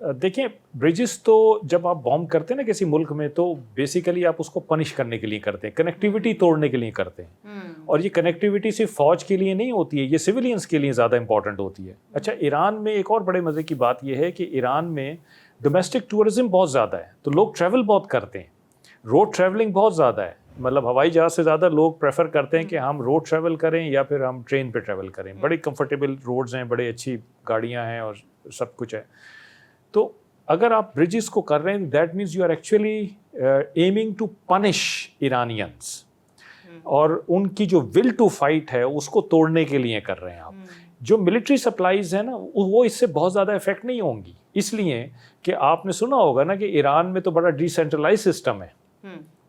دیکھیں برجز تو جب آپ بامب کرتے ہیں نا کسی ملک میں تو بیسیکلی آپ اس کو پنش کرنے کے لیے کرتے ہیں, کنیکٹیوٹی توڑنے کے لیے کرتے ہیں, اور یہ کنیکٹیوٹی صرف فوج کے لیے نہیں ہوتی ہے, یہ سویلینس کے لیے زیادہ امپورٹنٹ ہوتی ہے. اچھا, ایران میں ایک اور بڑے مزے کی بات یہ ہے کہ ایران میں ڈومیسٹک ٹورزم بہت زیادہ ہے, تو لوگ ٹریول بہت کرتے ہیں, روڈ ٹریولنگ بہت زیادہ ہے, مطلب ہوائی جہاز سے زیادہ لوگ پریفر کرتے ہیں کہ ہم روڈ ٹریول کریں یا پھر ہم ٹرین پہ ٹریول کریں. بڑی کمفرٹیبل روڈز ہیں, بڑی اچھی گاڑیاں ہیں اور سب کچھ ہے. تو اگر آپ برجز کو کر رہے ہیں that means you are actually aiming to punish Iranians, اور ان کی جو ول ٹو فائٹ ہے اس کو توڑنے کے لیے کر رہے ہیں آپ. جو ملٹری سپلائیز ہیں نا وہ اس سے بہت زیادہ افیکٹ نہیں ہوں گی, اس لیے کہ آپ نے سنا ہوگا نا کہ ایران میں تو بڑا ڈی سینٹرلائز سسٹم ہے.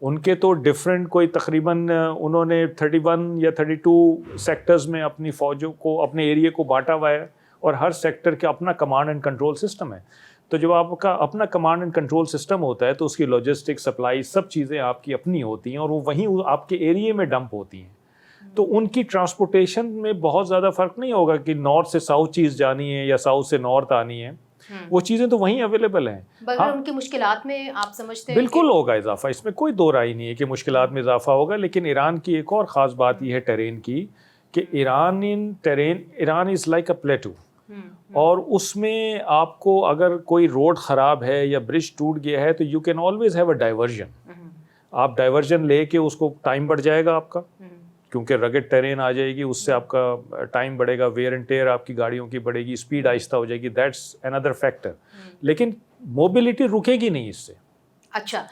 ان کے تو ڈفرینٹ کوئی تقریباً انہوں نے 31 یا 32 سیکٹرز میں اپنی فوجوں کو, اپنے ایریے کو بانٹا ہوا ہے, اور ہر سیکٹر کے اپنا کمانڈ اینڈ کنٹرول سسٹم ہے. تو جب آپ کا اپنا کمانڈ اینڈ کنٹرول سسٹم ہوتا ہے تو اس کی لاجسٹک سپلائی سب چیزیں آپ کی اپنی ہوتی ہیں, اور وہ وہیں آپ کے ایریے میں ڈمپ ہوتی ہیں. تو ان کی ٹرانسپورٹیشن میں بہت زیادہ فرق نہیں ہوگا کہ نارتھ سے ساؤتھ چیز جانی ہے یا ساؤتھ سے نارتھ آنی ہے, وہ چیزیں تو وہیں اویلیبل ہیں. ہاں, ان کی مشکلات میں آپ سمجھتے ہیں بالکل ہوگا اضافہ, اس میں کوئی دو رائے نہیں ہے کہ مشکلات میں اضافہ ہوگا. لیکن ایران کی ایک اور خاص بات یہ ہے ٹرین کی کہ Iran is like a plateau, اور اس میں آپ کو اگر کوئی روڈ خراب ہے یا برج ٹوٹ گیا ہے تو you can always have a diversion. آپ ڈائیورژن لے کے اس کو ٹائم بڑھ جائے گا آپ کا, کیونکہ رگڈ ٹرین آ جائے گی, اس سے آپ کا ٹائم بڑھے گا, ویئر اینڈ ٹیئر آپ کی گاڑیوں کی بڑھے گی, اسپیڈ آہستہ ہو جائے گی, دیٹس اندر فیکٹر. لیکن موبلٹی رکے گی نہیں اس سے. اچھا,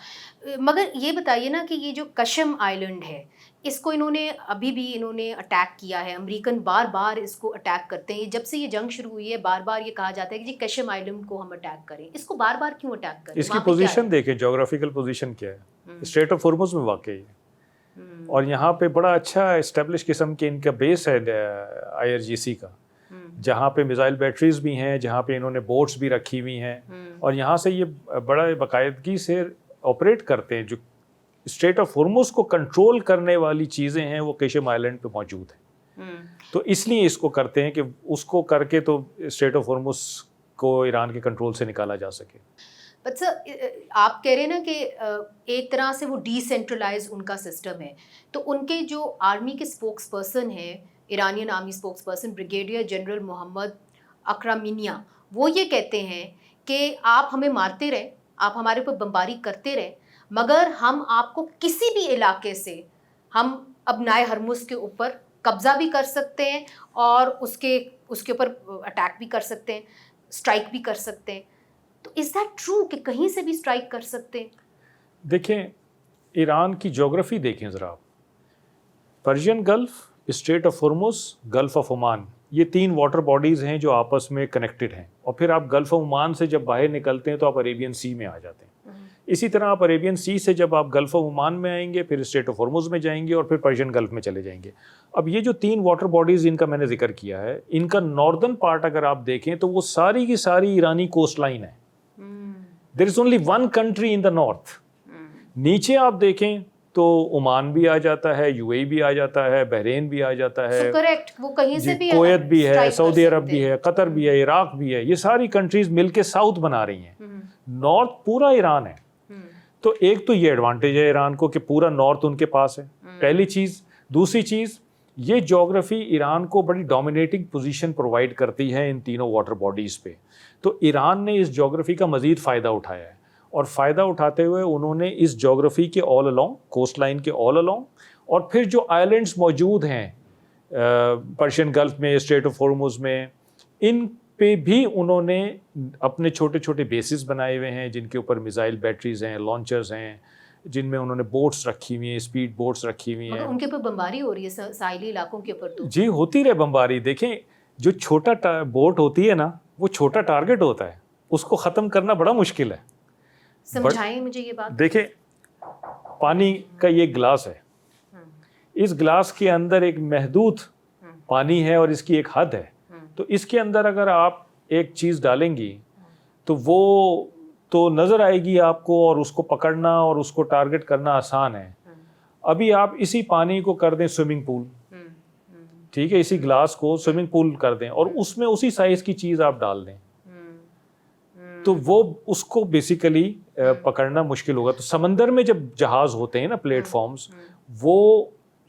مگر یہ بتائیے نا کہ یہ جو کشم آئی لینڈ ہے اس کو انہوں نے ابھی بھی اٹیک کیا ہے. امریکن بار بار اس کو اٹیک کرتے ہیں. جب سے یہ جنگ شروع ہوئی ہے بار بار یہ کہا جاتا ہے کہ جی کشم آئی لینڈ کو ہم اٹیک کریں. اس کو بار بار کیوں اٹیک کریں؟ اس کی پوزیشن دیکھیں, جغرافیکل پوزیشن کیا ہے, اسٹریٹ آف ہارمز میں واقع ہے, اور یہاں پہ بڑا اچھا اسٹیبلش قسم کے ان کا بیس ہے IRGC کا, جہاں پہ میزائل بیٹریز بھی ہیں, جہاں پہ انہوں نے بوٹس بھی رکھی ہوئی ہیں, اور یہاں سے یہ بڑا باقاعدگی سے آپریٹ کرتے ہیں. جو اسٹریٹ آف ہارمز کو کنٹرول کرنے والی چیزیں ہیں وہ کشم آئی لینڈ پہ موجود ہیں. تو اس لیے اس کو کرتے ہیں کہ اس کو کر کے تو اسٹریٹ آف ہارمز کو ایران کے کنٹرول سے نکالا جا سکے. بٹ سر, آپ کہہ رہے ہیں نا کہ ایک طرح سے وہ ڈی سینٹرلائز ان کا سسٹم ہے, تو ان کے جو آرمی کے اسپوکس پرسن ہیں, Iranian army spokesperson brigadier general Mohammad Akraminia, وہ یہ کہتے ہیں کہ آپ ہمیں مارتے رہیں, آپ ہمارے اوپر بمباری کرتے رہیں, مگر ہم آپ کو کسی بھی علاقے سے ہم ابنائے ہرمز کے اوپر قبضہ بھی کر سکتے ہیں اور اس کے اوپر اٹیک بھی کر سکتے ہیں, اسٹرائک بھی کر سکتے ہیں. تو از دیٹ ٹرو کہ کہیں سے بھی اسٹرائک کر سکتے ہیں؟ دیکھیں ایران کی جغرافی دیکھیں ذرا آپ, Persian Gulf, strait of Hormuz, Gulf of Oman, یہ 3 واٹر باڈیز ہیں جو آپس میں کنیکٹڈ ہیں, اور پھر آپ گلف آف عمان سے جب باہر نکلتے ہیں تو آپ عربین سی میں آ جاتے ہیں. اسی طرح آپ عربین سی سے جب آپ گلف آف عمان میں آئیں گے, پھر اسٹریٹ آف ہارمز میں جائیں گے, اور پھر پرشین گلف میں چلے جائیں گے. اب یہ جو 3 واٹر باڈیز ان کا میں نے ذکر کیا ہے, ان کا ناردرن پارٹ اگر آپ دیکھیں تو وہ ساری کی ساری ایرانی کوسٹ لائن ہے. There is only 1 country in the north. نیچے آپ دیکھیں تو عمان بھی آ جاتا ہے, UAE بھی آ جاتا ہے, بحرین بھی آ جاتا ہے, وہ کہیں سے بھی, کویت بھی ہے, سعودی عرب بھی ہے, قطر بھی ہے, عراق بھی ہے. یہ ساری کنٹریز مل کے ساؤتھ بنا رہی ہیں. نارتھ پورا ایران ہے. تو ایک تو یہ ایڈوانٹیج ہے ایران کو کہ پورا نارتھ ان کے پاس ہے, پہلی چیز. دوسری چیز, یہ جغرافی ایران کو بڑی ڈومینیٹنگ پوزیشن پرووائڈ کرتی ہے ان تینوں واٹر باڈیز پہ. تو ایران نے اس جغرافی کا مزید فائدہ اٹھایا ہے, اور فائدہ اٹھاتے ہوئے انہوں نے اس جغرافی کے آل along, کوسٹ لائن کے آل along, اور پھر جو آئلینڈس موجود ہیں پرشین گلف میں, اسٹریٹ آف ہارمز میں, ان پہ بھی انہوں نے اپنے چھوٹے چھوٹے بیسز بنائے ہوئے ہیں جن کے اوپر میزائل بیٹریز ہیں, لانچرز ہیں, جن میں انہوں نے بوٹس رکھی ہوئی ہیں, اسپیڈ بوٹس رکھی ہوئی ہیں. ان کے اوپر بمباری ہو رہی ہے ساحلی علاقوں کے اوپر؟ تو جی ہوتی رہے بمباری. دیکھیں جو چھوٹا بوٹ ہوتی ہے نا, وہ چھوٹا ٹارگٹ ہوتا ہے, اس کو ختم کرنا بڑا مشکل ہے. سمجھائیں مجھے یہ بات. دیکھیں پانی کا یہ گلاس ہے, اس گلاس کے اندر ایک محدود پانی ہے اور اس کی ایک حد ہے. تو اس کے اندر اگر آپ ایک چیز ڈالیں گی تو وہ تو نظر آئے گی آپ کو, اور اس کو پکڑنا اور اس کو ٹارگٹ کرنا آسان ہے. ابھی آپ اسی پانی کو کر دیں سوئمنگ پول, ٹھیک ہے, اسی گلاس کو سوئمنگ پول کر دیں اور اس میں اسی سائز کی چیز آپ ڈال دیں, تو وہ اس کو بیسیکلی پکڑنا مشکل ہوگا. تو سمندر میں جب جہاز ہوتے ہیں نا پلیٹ فارمز, وہ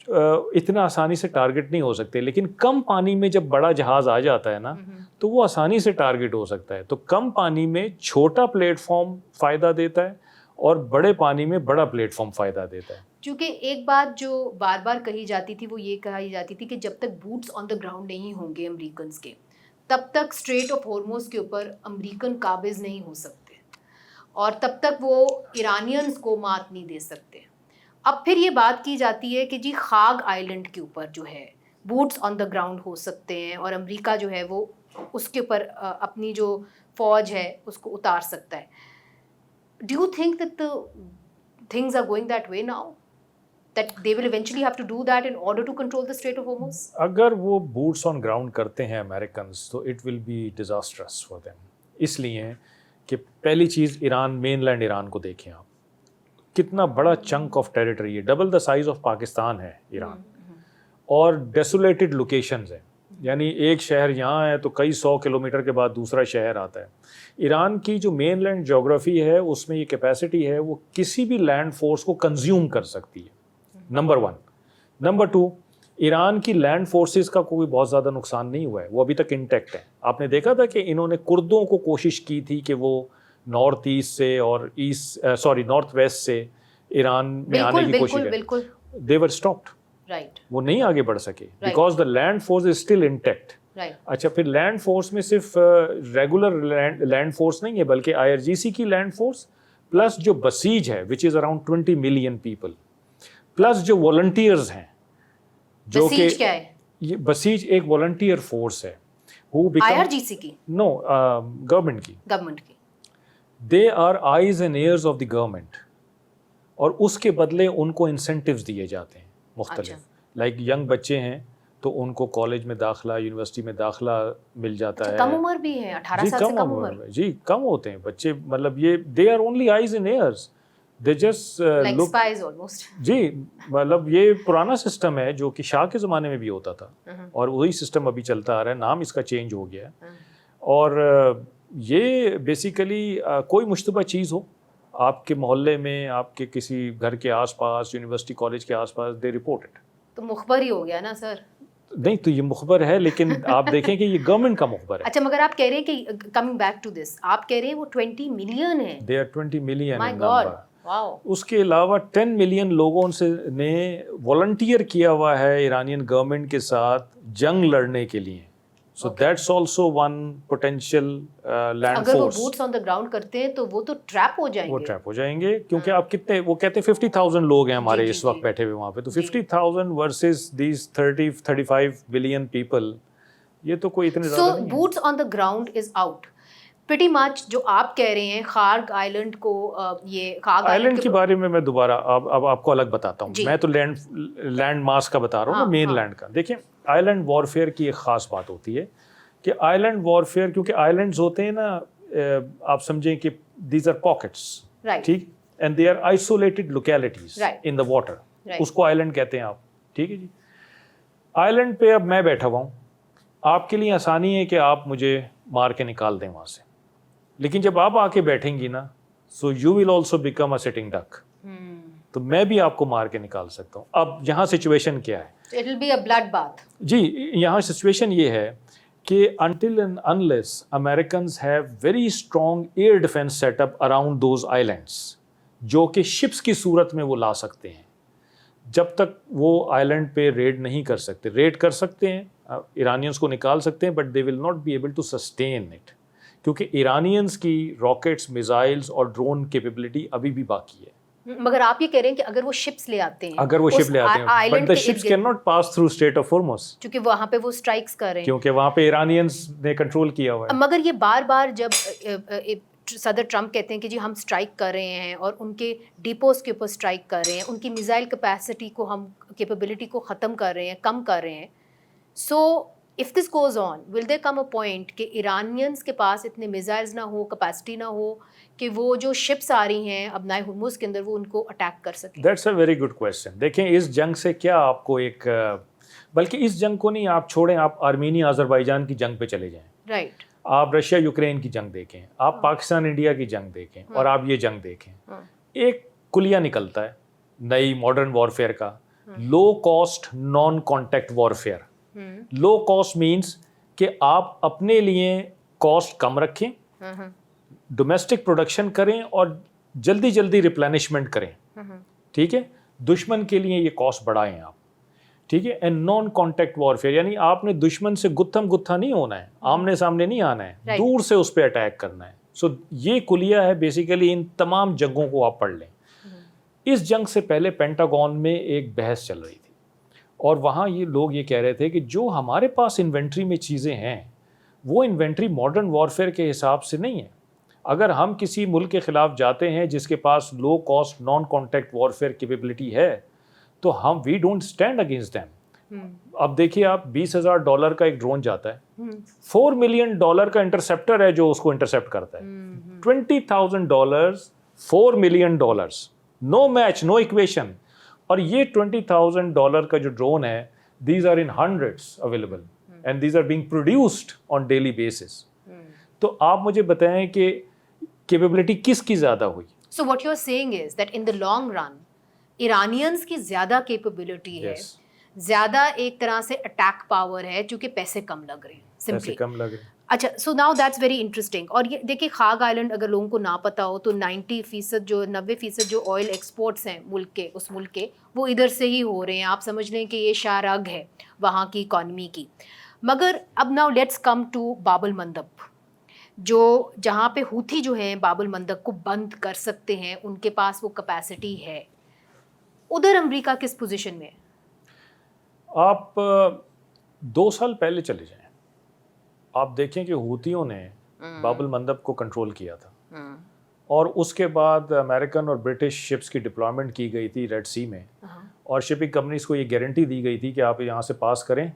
اتنا آسانی سے ٹارگٹ نہیں ہو سکتے, لیکن کم پانی میں جب بڑا جہاز آ جاتا ہے نا تو وہ آسانی سے ٹارگٹ ہو سکتا ہے. تو کم پانی میں چھوٹا پلیٹ فارم فائدہ دیتا ہے اور بڑے پانی میں بڑا پلیٹ فارم فائدہ دیتا ہے. چونکہ ایک بات جو بار بار کہی جاتی تھی وہ یہ کہی جاتی تھی کہ جب تک بوٹس آن دا گراؤنڈ نہیں ہوں گے امریکنز کے, تب تک اسٹریٹ آف ہارموز کے اوپر امریکن قابض نہیں ہو سکتے اور تب تک وہ ایرانینز کو مات نہیں دے سکتے. اب پھر یہ بات کی جاتی ہے کہ جی خاگ آئیلینڈ کے اوپر جو ہے بوٹس آن دا گراؤنڈ ہو سکتے ہیں اور امریکہ جو ہے وہ اس کے اوپر اپنی جو فوج ہے اس کو اتار سکتا ہے. Do you think that the things are going that way now, that they will eventually have to do that in order to control the Strait of Hormuz? اگر وہ بوٹس آن گراؤنڈ کرتے ہیں امریکنز تو it will be disastrous for them. اس لیے کہ پہلی چیز ایران, مین لینڈ ایران کو دیکھیں آپ, کتنا بڑا چنک آف ٹیریٹری ہے, double the size of Pakistan ہے ایران, اور ڈیسولیٹڈ لوکیشنز ہیں, یعنی ایک شہر یہاں ہے تو کئی 100 کلومیٹر کے بعد دوسرا شہر آتا ہے. ایران کی جو مین لینڈ جغرافی ہے اس میں یہ کیپیسٹی ہے وہ کسی بھی لینڈ فورس کو کنزیوم کر سکتی ہے, نمبر 1. نمبر 2, ایران کی لینڈ فورسز کا کوئی بہت زیادہ نقصان نہیں ہوا ہے, وہ ابھی تک انٹیکٹ ہے. آپ نے دیکھا تھا کہ انہوں نے کردوں کو کوشش کی تھی کہ وہ نارتھ ایسٹ سے اور نارتھ ویسٹ سے ایران میں آنے کی کوشش کریں, دے ور اسٹاپڈ, وہ نہیں آگے بڑھ سکے because the land force is still intact. اچھا, پھر لینڈ فورس میں صرف ریگولر لینڈ فورس نہیں ہے بلکہ IRGC کی لینڈ فورس پلس جو بسیج ہے which is around 20 million people, plus جو والنٹیئرز ہیں, جو کہ یہ بسیج ایک والنٹیئر فورس ہے. IRGC کی نو, گورنمنٹ کی they are eyes and ears of the government, اور اس کے بدلے ان کو انسینٹیوز دیے جاتے ہیں مختلف. لائک ینگ بچے ہیں تو ان کو کالج میں داخلہ, یونیورسٹی میں داخلہ مل جاتا ہے. کم عمر بھی ہے, 18 سال سے کم عمر. جی کم ہوتے ہیں بچے, مطلب یہ they are only eyes and ears, they just like spies almost. جی مطلب یہ پرانا سسٹم ہے جو کہ شاہ کے زمانے میں بھی ہوتا تھا, اور وہی سسٹم ابھی چلتا آ رہا ہے, نام اس کا چینج ہو گیا ہے. اور یہ بیسیکلی کوئی مشتبہ چیز ہو آپ کے محلے میں, آپ کے کسی گھر کے آس پاس, یونیورسٹی کالج کے آس پاس, دے رپورٹ اٹ. تو مخبر ہی ہو گیا نا سر. نہیں تو یہ مخبر ہے, لیکن آپ دیکھیں کہ یہ گورنمنٹ کا مخبر ہے. اچھا, مگر آپ کہہ رہے ہیں کہ کمنگ بیک ٹو دس, آپ کہہ رہے ہیں وہ 20 ملین ہے. They are 20 million my God, wow. اس کے علاوہ 10 ملین لوگوں سے نے والنٹیئر کیا ہوا ہے ایرانین گورنمنٹ کے ساتھ جنگ لڑنے کے لیے. So that's also one potential land force. اگر وہ boots on the ground کرتے ہیں تو وہ تو ٹریپ ہو جائیں گے. وہ ٹریپ ہو جائیں گے کیونکہ آپ کتنے, وہ کہتے ہیں 50,000 لوگ ہیں ہمارے اس وقت بیٹھے ہوئے وہاں پہ, تو 50,000 versus these 35 billion people, یہ تو کوئی اتنے زیادہ نہیں ہے. So boots on the ground is out. pretty much جو آپ کہہ رہے ہیں خارگ آئیلینڈ کو, یہ خارگ آئیلینڈ کے بارے میں دوبارہ اب آپ کو الگ بتاتا ہوں. میں تو لینڈ ماس کا بتا رہا ہوں نا, مین لینڈ کا. دیکھیں آئیلینڈ وارفیئر کی ایک خاص بات ہوتی ہے کہ آئیلینڈ وارفیئر, کیونکہ آئیلینڈز ہوتے ہیں نا, آپ سمجھیں کہ دیز آر پاکٹس, ٹھیک, and they are isolated localities in the water, اس کو آئیلینڈ کہتے ہیں آپ, ٹھیک ہے جی. آئیلینڈ پہ اب میں بیٹھا ہوا ہوں, آپ کے لیے آسانی ہے کہ آپ مجھے مار کے نکال دیں وہاں سے, لیکن جب آپ آ کے بیٹھیں گی نا, so you will also become a sitting duck, تو میں بھی آپ کو مار کے نکال سکتا ہوں. اب یہاں سچویشن کیا ہے؟ It will be a bloodbath. جی یہاں سچویشن یہ ہے کہ until and unless Americans have very strong air defense set up around those islands, جو کہ شپس کی صورت میں وہ لا سکتے ہیں, جب تک وہ آئیلینڈ پہ ریڈ نہیں کر سکتے. ریڈ کر سکتے ہیں, ایرانینس کو نکال سکتے ہیں, but they will not be able to sustain it, کیونکہ ایرانینس کی راکٹس, میزائلز اور ڈرون کیپیبلٹی ابھی بھی باقی ہے. مگر آپ یہ کہہ رہے ہیں کہ اگر وہ شپس لے آتے ہیں, اگر وہ شپ لے آتے ہیں, but the ships cannot pass through Strait of Hormuz, کیونکہ وہاں پہ وہ اسٹرائکس کر رہے ہیں, کیونکہ وہاں پہ ایرانینس نے کنٹرول کیا ہوا ہے. مگر یہ بار بار جب صدر ٹرمپ کہتے ہیں کہ جی ہم اسٹرائک کر رہے ہیں اور ان کے ڈیپوز کے اوپر اسٹرائک کر رہے ہیں, ان کی میزائل کیپیسٹی کو, ہم کیپیبلٹی کو ختم کر رہے ہیں, کم کر رہے ہیں, سو if this goes on, will there come a point کہ ایرانینس کے پاس اتنے میزائلز نہ ہو, کیپیسٹی نہ ہو کہ وہ جو شپس آ رہی ہیں ابنائے ہرمز کے اندر وہ ان کو اٹیک کر سکیں؟ That's a very good question. دیکھیں اس جنگ سے کیا آپ کو ایک, بلکہ اس جنگ کو نہیں, آپ چھوڑیں, آپ آرمینیا آذربائیجان کی جنگ پہ چلے جائیں. رائٹ. آپ رشیا یوکرین کی جنگ دیکھیں, آپ پاکستان انڈیا کی جنگ دیکھیں, اور آپ یہ جنگ دیکھیں, ایک کلیہ نکلتا ہے نئی ماڈرن وارفیئر کا, لو cost non contact warfare. Low cost means کہ آپ اپنے لیے کاسٹ کم رکھیں, ڈومیسٹک پروڈکشن کریں اور جلدی جلدی ریپلینشمنٹ کریں, ٹھیک ہے. دشمن کے لیے یہ کاسٹ بڑھائیں آپ, ٹھیک ہے. اینڈ نان کانٹیکٹ وارفیئر یعنی آپ نے دشمن سے گتھم گتھا نہیں ہونا ہے, آمنے سامنے نہیں آنا ہے, دور سے اس پہ اٹیک کرنا ہے. سو یہ کلیہ ہے بیسیکلی. ان تمام جنگوں کو آپ پڑھ لیں. اس جنگ سے پہلے پینٹاگون میں ایک بحث چل رہی تھی, اور وہاں یہ لوگ یہ کہہ رہے تھے کہ جو ہمارے پاس انوینٹری میں چیزیں ہیں وہ انوینٹری ماڈرن وارفیئر کے حساب سے نہیں ہے. اگر ہم کسی ملک کے خلاف جاتے ہیں جس کے پاس low cost non contact warfare capability ہے تو ہم we don't stand against them. اب دیکھیے آپ, $20,000 کا ایک ڈرون جاتا ہے, $4 ملین کا انٹرسیپٹر ہے جو اس کو انٹرسیپٹ کرتا ہے. $20,000 $4 million, no match no equation. اور یہ $20,000 کا جو ڈرون ہے, these are in hundreds available and these are being produced on daily basis. تو آپ مجھے بتائیں کہ کیپیبلٹی کس کی زیادہ ہوئی؟ So what you are seeing is that in the long run Iranians کی زیادہ کیپیبلٹی ہے, زیادہ ایک طرح سے اٹیک پاور ہے, چونکہ پیسے کم لگ رہے ہیں, پیسے کم لگ رہے ہیں. اچھا, so now that's very interesting. اور یہ دیکھیے خاگ آئلینڈ اگر لوگوں کو نہ پتہ ہو تو 90% جو آئل ایکسپورٹس ہیں ملک کے, اس ملک کے, وہ ادھر سے ہی ہو رہے ہیں. آپ سمجھ لیں کہ یہ شاہ رگ ہے وہاں کی اکانومی کی. مگر اب ناؤ لیٹس کم ٹو باب المندب, جو جہاں پہ ہوتھی جو ہیں باب المندب کو بند کر سکتے ہیں, ان کے پاس وہ کیپیسٹی ہے. ادھر امریکہ کس پوزیشن میں ہے؟ آپ 2 سال پہلے چلے جائیں, آپ دیکھیں کہ ہوتھیوں نے باب المندب کو کنٹرول کیا تھا, اور اس کے بعد امریکن اور برٹش شپس کی ڈپلائمنٹ کی گئی تھی ریڈ سی میں, اور شپنگ کمپنیز کو یہ گارنٹی دی گئی تھی کہ آپ یہاں سے پاس کریں,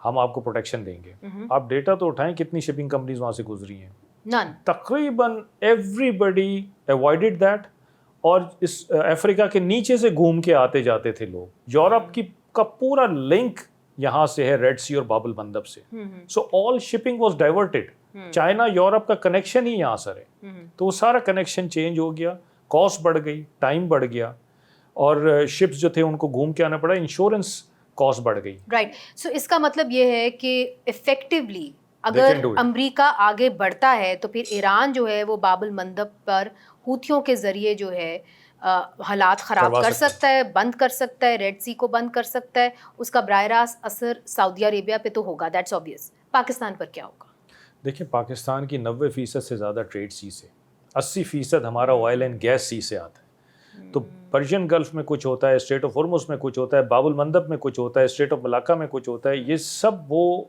ہم آپ کو پروٹیکشن دیں گے. آپ ڈیٹا تو اٹھائیں کتنی شپنگ کمپنیز وہاں سے گزری ہیں. تقریباً ایوری بڈی اوائڈڈ دیٹ. اور اس افریقہ کے نیچے سے گھوم کے آتے جاتے تھے لوگ. یورپ کی کا پورا لنک یہاں سے ہے ریڈ سی اور باب المندب سے. So all shipping was diverted. China Europe کا کنیکشن ہی یہاں سر ہے, تو وہ سارا کنیکشن چینج ہو گیا, کاسٹ بڑھ گئی, ٹائم بڑھ گیا, اور شپس جو تھے ان کو گھوم کے آنا پڑا, انشورنس کاسٹ بڑھ گئی. رائٹ. سو اس کا مطلب یہ ہے کہ افیکٹولی اگر امریکہ آگے بڑھتا ہے تو پھر ایران جو ہے وہ باب المندب پر ہوتھیوں کے ذریعے جو ہے حالات خراب کر سکتا ہے, بند کر سکتا ہے, ریڈ سی کو بند کر سکتا ہے. اس کا براہ راست اثر سعودی عربیہ پہ تو ہوگا, دیٹس آبویس. پاکستان پر کیا ہوگا؟ دیکھیں, پاکستان کی 90% سے زیادہ ٹریڈ سی سے, 80% ہمارا آئل اینڈ گیس سی سے آتا ہے. تو پرشین گلف میں کچھ ہوتا ہے, اسٹریٹ آف ہرمز میں کچھ ہوتا ہے, باب المندب میں کچھ ہوتا ہے, اسٹریٹ آف ملاکا میں کچھ ہوتا ہے. یہ سب وہ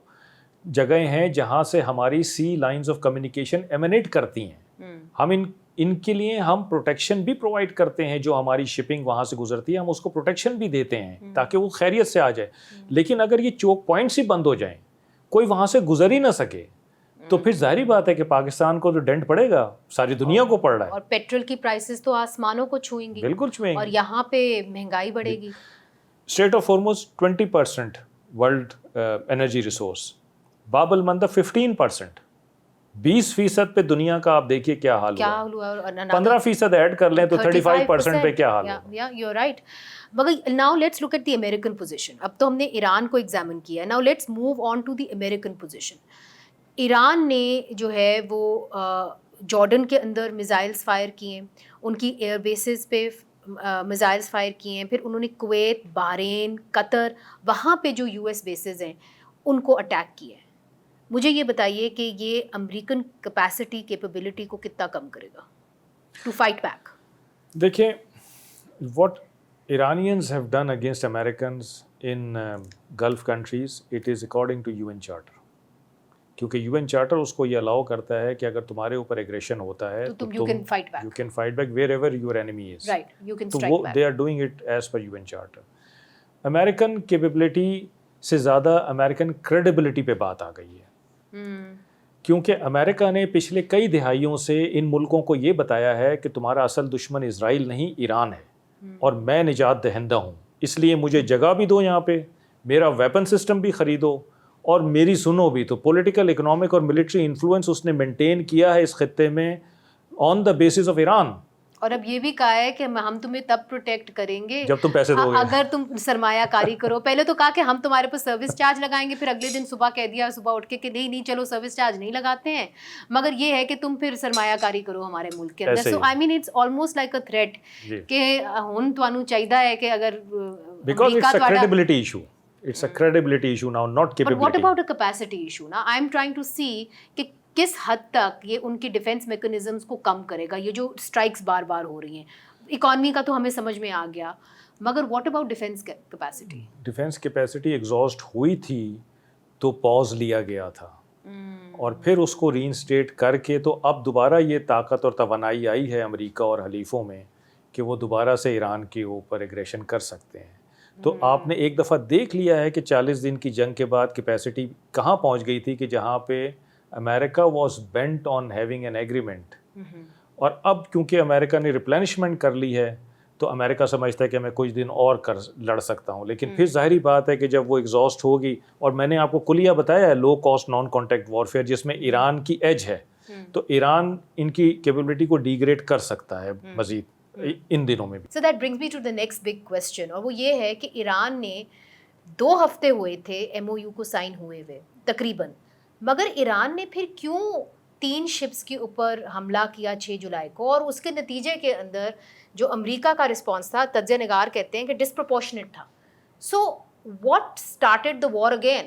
جگہیں ہیں جہاں سے ہماری سی لائنز آف کمیونیکیشن ایمینیٹ کرتی ہیں. ہم ان کے لیے ہم پروٹیکشن بھی پرووائڈ کرتے ہیں. جو ہماری شپنگ وہاں سے گزرتی ہے ہم اس کو پروٹیکشن بھی دیتے ہیں تاکہ وہ خیریت سے آ جائے. لیکن اگر یہ چوک پوائنٹس ہی بند ہو جائیں, کوئی وہاں سے گزر ہی نہ سکے, تو پھر ظاہری بات ہے کہ پاکستان کو جو ڈینٹ پڑے گا ساری دنیا کو پڑ رہا ہے. اور پیٹرول کی پرائسز تو آسمانوں کو چھوئیں گی. بالکل چھوئیں گی. اور یہاں پہ مہنگائی بڑھے گی. Strait of Hormuz 20% world energy resource, Bab al-Mandab 15%. 20% پہ دنیا کا آپ دیکھیے کیا حال ہوا. 15% ایڈ کر لیں تو 35% پہ کیا حال ہوا. You right. مگر now let's look at the American position. اب تو ہم نے ایران کو ایگزامن کیا, now let's move on to the American position. Iran نے جو ہے وہ جارڈن کے اندر میزائلز فائر کیے, ان کی ایئر بیسز پہ میزائلز فائر کیے ہیں. پھر انہوں نے کویت, بحرین, قطر, وہاں پہ جو یو ایس بیسز ہیں ان کو اٹیک کیا ہے. مجھے یہ بتائیے کہ یہ امریکن کیپیسٹی کیپیبلٹی کو کتنا کم کرے گا ٹو فائٹ بیک؟ دیکھیں, what Iranians have done against Americans in Gulf countries, it is according to UN charter. کیونکہ UN چارٹر اس کو یہ الاؤ کرتا ہے کہ اگر تمہارے اوپر ایگریشن ہوتا ہے تو you can fight back. You can fight back wherever your enemy is. Right, you can تو strike وہ back. they are doing it as per UN charter. American capability سے زیادہ امریکن کریڈیبلٹی پہ بات آ گئی ہے. کیونکہ امریکہ نے پچھلے کئی دہائیوں سے ان ملکوں کو یہ بتایا ہے کہ تمہارا اصل دشمن اسرائیل نہیں ایران ہے, اور میں نجات دہندہ ہوں, اس لیے مجھے جگہ بھی دو یہاں پہ, میرا ویپن سسٹم بھی خریدو, اور میری سنو بھی تو پولیٹیکل اکنامک اور ملٹری انفلوئنس اس نے مینٹین کیا ہے اس خطے میں آن دا بیسس آف ایران. اور اب یہ بھی کہا ہے کہ ہم تمہیں تب پروٹیکٹ کریں گے جب تم پیسے دو گے, اگر تم سرمایہ کاری کرو. پہلے تو کہا کہ ہم تمہارے پر سروس چارج لگائیں گے, پھر اگلے دن صبح کہہ دیا صبح اٹھ کے کہ نہیں چلو سروس چارج نہیں لگاتے ہیں, مگر یہ ہے کہ تم پھر سرمایہ کاری کرو ہمارے ملک کے اندر. So I mean it's almost like a threat کہ ہن تانوں چاہیے ہے کہ اگر because it's a credibility issue. It's a credibility issue now, not capability. But what about a capacity issue? Now, I'm trying to see کہ کس حد تک یہ ان کی ڈیفینس میکنزمس کو کم کرے گا, یہ جو اسٹرائکس بار بار ہو رہی ہیں. اکانومی کا تو ہمیں سمجھ میں آ گیا, مگر what about defence capacity? Defence capacity exhaust ہوئی تھی تو پاز لیا گیا تھا, اور پھر اس کو ری انسٹیٹ کر کے تو اب دوبارہ یہ طاقت اور توانائی آئی ہے امریکہ اور حلیفوں میں کہ وہ دوبارہ سے ایران کے اوپر ایگریشن کر سکتے ہیں. تو آپ نے ایک دفعہ دیکھ لیا ہے کہ 40 دن کی جنگ کے بعد کیپیسٹی کہاں پہنچ گئی تھی کہ جہاں پہ امریکہ was bent on having an agreement, اور اب کیونکہ امریکہ نے ریپلینشمنٹ کر لی ہے تو امریکہ سمجھتا ہے کہ میں کچھ دن اور لڑ سکتا ہوں. لیکن پھر ظاہری بات ہے کہ جب وہ ایگزاسٹ ہوگی, اور میں نے آپ کو کلیہ بتایا ہے لو کاسٹ نان کانٹیکٹ وارفیئر جس میں ایران کی ایج ہے, تو ایران ان کی کیپیبلٹی کو ڈیگریڈ کر سکتا ہے مزید ان دنوں میں بھی. So that brings me to the next big question, اور وہ یہ ہے کہ ایران نے 2 ہفتے ہوئے تھے MOU کو سائن ہوئے ہوئے تقریباً, مگر ایران نے پھر کیوں 3 شپس کے اوپر حملہ کیا 6 جولائی کو, اور اس کے نتیجے کے اندر جو امریکہ کا رسپانس تھا تجزیہ نگار کہتے ہیں کہ ڈسپروپورشنیٹ تھا. So what started the war again?